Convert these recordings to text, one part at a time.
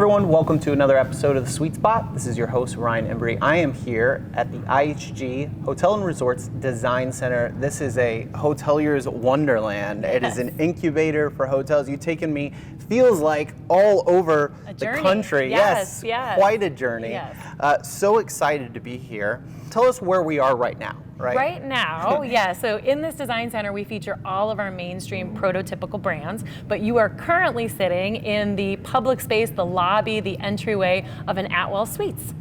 everyone, welcome to another episode of The Sweet Spot. This is your host, Ryan Embry. I am here at the IHG Hotel and Resorts Design Center. This is a hotelier's wonderland. Yes. It is an incubator for hotels. You've taken me, feels like, all over the country. Yes, quite a journey. Yes. So excited to be here. Tell us where we are right now. Right now, yeah. So in this design center, we feature all of our mainstream prototypical brands, but you are currently sitting in the public space, the lobby, the entryway of an Atwell Suites.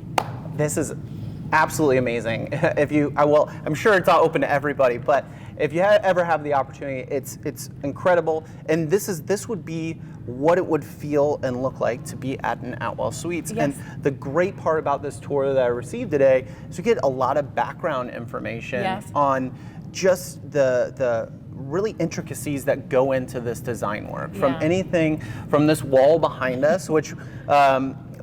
This is absolutely amazing. I'm sure it's not open to everybody, but if you ever have the opportunity, it's incredible. And this would be what it would feel and look like to be at an Atwell Suites. Yes. And the great part about this tour that I received today is you get a lot of background information on just the really intricacies that go into this design work. From anything from this wall behind us, which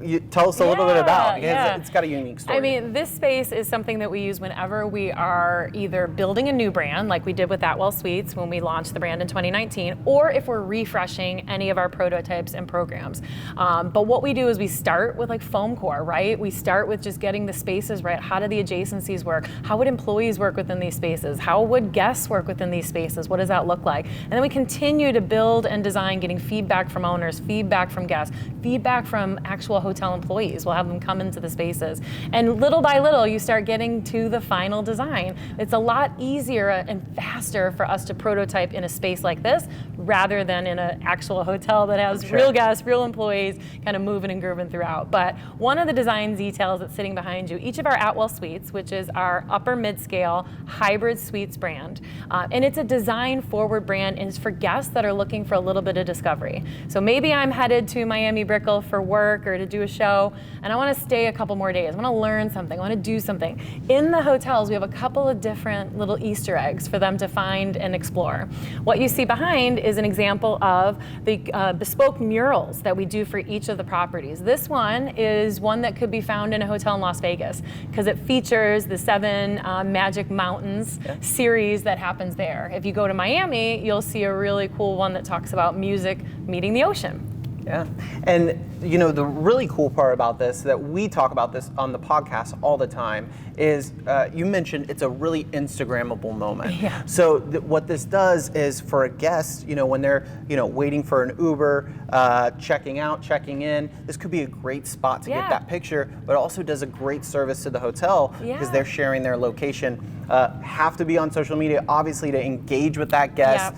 you tell us a little bit about, because it's got a unique story. I mean, this space is something that we use whenever we are either building a new brand, like we did with Atwell Suites when we launched the brand in 2019, or if we're refreshing any of our prototypes and programs. But what we do is we start with like foam core, right? We start with just getting the spaces right. How do the adjacencies work? How would employees work within these spaces? How would guests work within these spaces? What does that look like? And then we continue to build and design, getting feedback from owners, feedback from guests, feedback from actual hotel employees. We'll have them come into the spaces. And little by little, you start getting to the final design. It's a lot easier and faster for us to prototype in a space like this rather than in an actual hotel that has real guests, real employees, kind of moving and grooving throughout. But one of the design details that's sitting behind you, each of our Atwell Suites, which is our upper mid-scale hybrid suites brand, and it's a design-forward brand, and it's for guests that are looking for a little bit of discovery. So maybe I'm headed to Miami Brickell for work or to do a show, and I want to stay a couple more days. I want to learn something. I want to do something. In the hotels, we have a couple of different little Easter eggs for them to find and explore. What you see behind is an example of the bespoke murals that we do for each of the properties. This one is one that could be found in a hotel in Las Vegas because it features the 7 Magic Mountains series that happens there. If you go to Miami, you'll see a really cool one that talks about music meeting the ocean. Yeah, and you know, the really cool part about this, that we talk about this on the podcast all the time, is you mentioned it's a really Instagrammable moment. Yeah. So what this does is for a guest, you know, when they're, you know, waiting for an Uber, checking out, checking in, this could be a great spot to get that picture, but also does a great service to the hotel because they're sharing their location. Have to be on social media, obviously, to engage with that guest,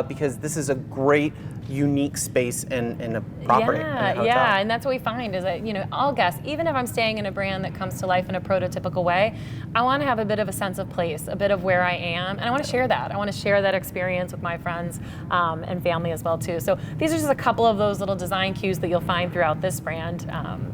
because this is a great unique space in a property. Yeah, and that's what we find is that, you know, all guests, even if I'm staying in a brand that comes to life in a prototypical way, I want to have a bit of a sense of place, a bit of where I am, and I want to share that. I want to share that experience with my friends and family as well too. So these are just a couple of those little design cues that you'll find throughout this brand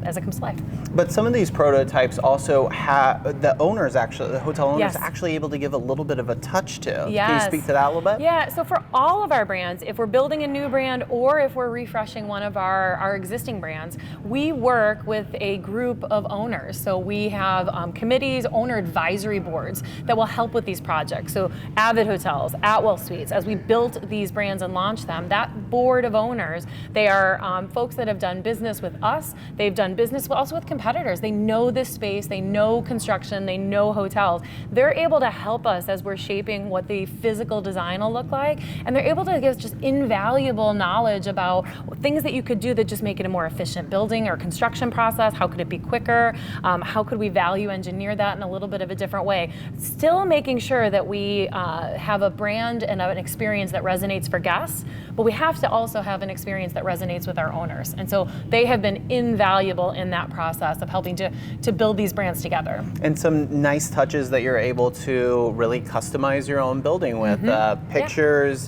as it comes to life. But some of these prototypes also have the owners, actually, the hotel owners, actually able to give a little bit of a touch to. Yes. Can you speak to that a little bit? Yeah, so for all of our brands, if we're building a new brand or if we're refreshing one of our existing brands, we work with a group of owners. So we have committees, owner advisory boards that will help with these projects. So Avid Hotels, Atwell Suites, as we built these brands and launched them, that board of owners, they are folks that have done business with us. They've done business also with competitors. They know this space, they know construction, they know hotels. They're able to help us as we're shaping what the physical design will look like, and they're able to give us just invaluable knowledge about things that you could do that just make it a more efficient building or construction process. How could it be quicker? How could we value engineer that in a little bit of a different way? Still making sure that we have a brand and an experience that resonates for guests, but we have to also have an experience that resonates with our owners. And so they have been invaluable in that process of helping to build these brands together. And some nice touches that you're able to really customize your own building with. Pictures,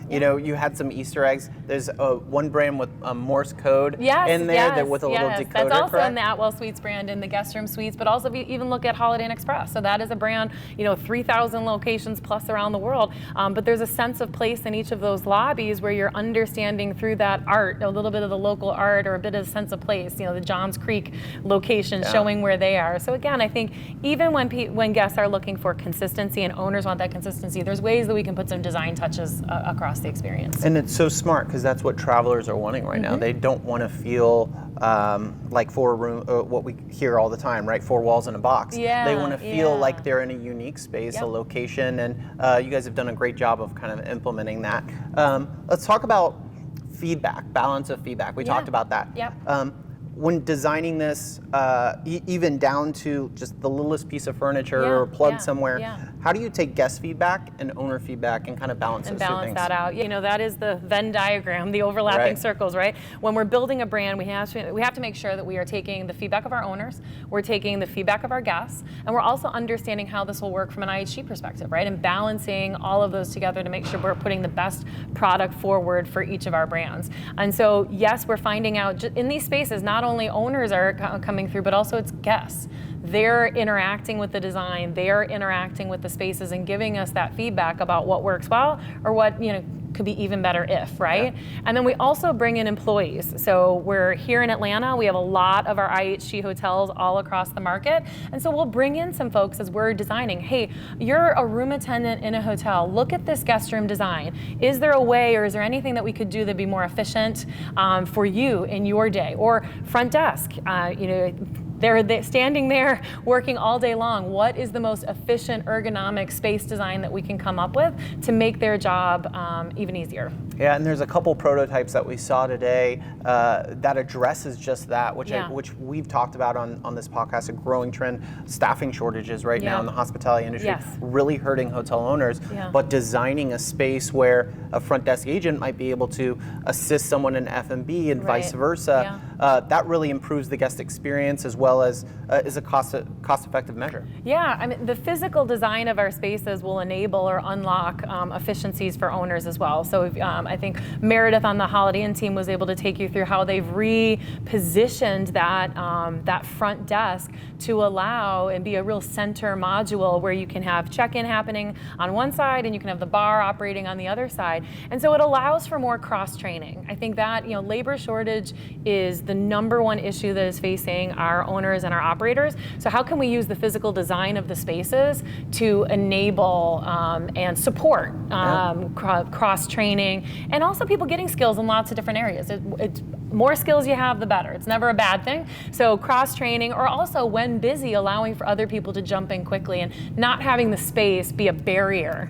you know, you had some Easter eggs. There's one brand with Morse code in there that with a little decoder. That's also correct? in the Atwell Suites brand in the guest room suites, but also if you even look at Holiday Inn Express. So that is a brand, you know, 3,000 locations plus around the world. But there's a sense of place in each of those lobbies where you're understanding through that art, a little bit of the local art or a bit of sense of place, you know, the Johns Creek location showing where they are. So again, I think even when guests are looking for consistency and owners want that consistency, there's ways that we can put some design touches across the experience. And it's so smart, because that's what travelers are wanting right now. They don't want to feel like what we hear all the time, right? 4 walls in a box. Yeah, they want to feel like they're in a unique space, a location, and you guys have done a great job of kind of implementing that. Let's talk about feedback, balance of feedback. We talked about that. When designing this, even down to just the littlest piece of furniture or plug somewhere, how do you take guest feedback and owner feedback and kind of balance those two things? And balance that out. You know, that is the Venn diagram, the overlapping circles, right? When we're building a brand, we have to make sure that we are taking the feedback of our owners, we're taking the feedback of our guests, and we're also understanding how this will work from an IHG perspective, right? And balancing all of those together to make sure we're putting the best product forward for each of our brands. And so, yes, we're finding out in these spaces, not only owners are coming through, but also it's guests. They're interacting with the design, they're interacting with the spaces and giving us that feedback about what works well or what, you know, could be even better if, right? And then we also bring in employees. So we're here in Atlanta, we have a lot of our IHG hotels all across the market. And so we'll bring in some folks as we're designing, hey, you're a room attendant in a hotel, look at this guest room design. Is there a way or is there anything that we could do that'd be more efficient for you in your day? Or front desk, you know, they're standing there working all day long. What is the most efficient ergonomic space design that we can come up with to make their job even easier? Yeah, and there's a couple prototypes that we saw today that addresses just that, which we've talked about on this podcast, a growing trend, staffing shortages right now in the hospitality industry, really hurting hotel owners, but designing a space where a front desk agent might be able to assist someone in F&B and vice versa. That really improves the guest experience as well as is a cost-effective measure. Yeah, I mean, the physical design of our spaces will enable or unlock efficiencies for owners as well. So I think Meredith on the Holiday Inn team was able to take you through how they've repositioned that front desk to allow and be a real center module where you can have check-in happening on one side and you can have the bar operating on the other side. And so it allows for more cross-training. I think that, you know, labor shortage is the #1 issue that is facing our owners and our operators. So how can we use the physical design of the spaces to enable and support cross-training and also people getting skills in lots of different areas. It's more skills you have, the better. It's never a bad thing. So cross-training, or also when busy, allowing for other people to jump in quickly and not having the space be a barrier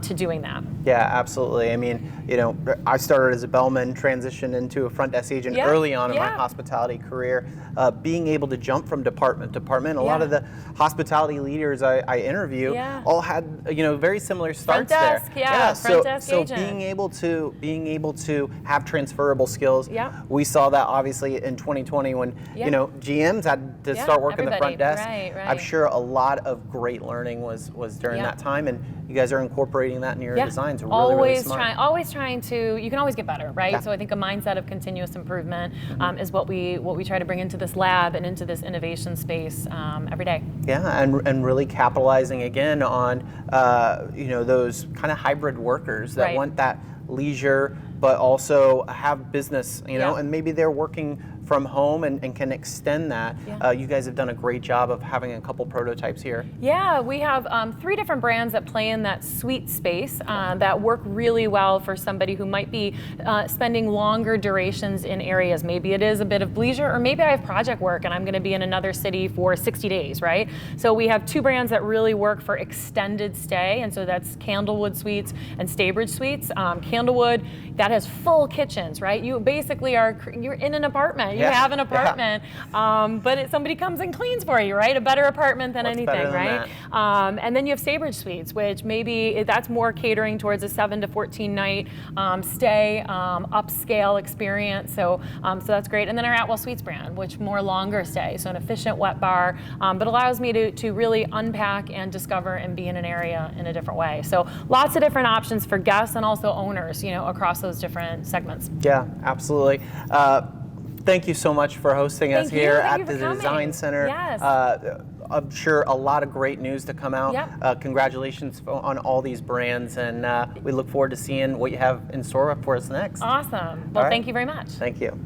to doing that. Yeah, absolutely. I mean, you know, I started as a bellman, transitioned into a front desk agent early on in my hospitality career. Being able to jump from department to department, a lot of the hospitality leaders I interview all had, you know, very similar starts front desk, there. Front desk so agent. being able to have transferable skills. We saw that obviously in 2020 when you know, GMs had to start working the front desk. Right. I'm sure a lot of great learning was during that time, and you guys are incorporating that in your designs. Really smart. Always trying to. You can always get better, right? So I think a mindset of continuous improvement is what we try to bring into this lab and into this innovation space every day. Yeah, and really capitalizing again on you know, those kind of hybrid workers that want that leisure but also have business, you know, and maybe they're working from home and can extend that. You guys have done a great job of having a couple prototypes here. Yeah, we have 3 different brands that play in that suite space that work really well for somebody who might be spending longer durations in areas. Maybe it is a bit of leisure, or maybe I have project work and I'm going to be in another city for 60 days, right? So we have 2 brands that really work for extended stay, and so that's Candlewood Suites and Staybridge Suites. Candlewood, that has full kitchens, right? You basically you're in an apartment. You have an apartment, but somebody comes and cleans for you, right? A better apartment than anything, right? And then you have Staybridge Suites, which maybe that's more catering towards a 7 to 14 night stay, upscale experience. So that's great. And then our Atwell Suites brand, which more longer stay, so an efficient wet bar, but allows me to really unpack and discover and be in an area in a different way. So lots of different options for guests and also owners, you know, across those different segments. Yeah, absolutely. Thank you so much for hosting us here at the Design Center. Yes. I'm sure a lot of great news to come out. Congratulations on all these brands, and we look forward to seeing what you have in store for us next. Awesome. Well, thank you very much. Thank you.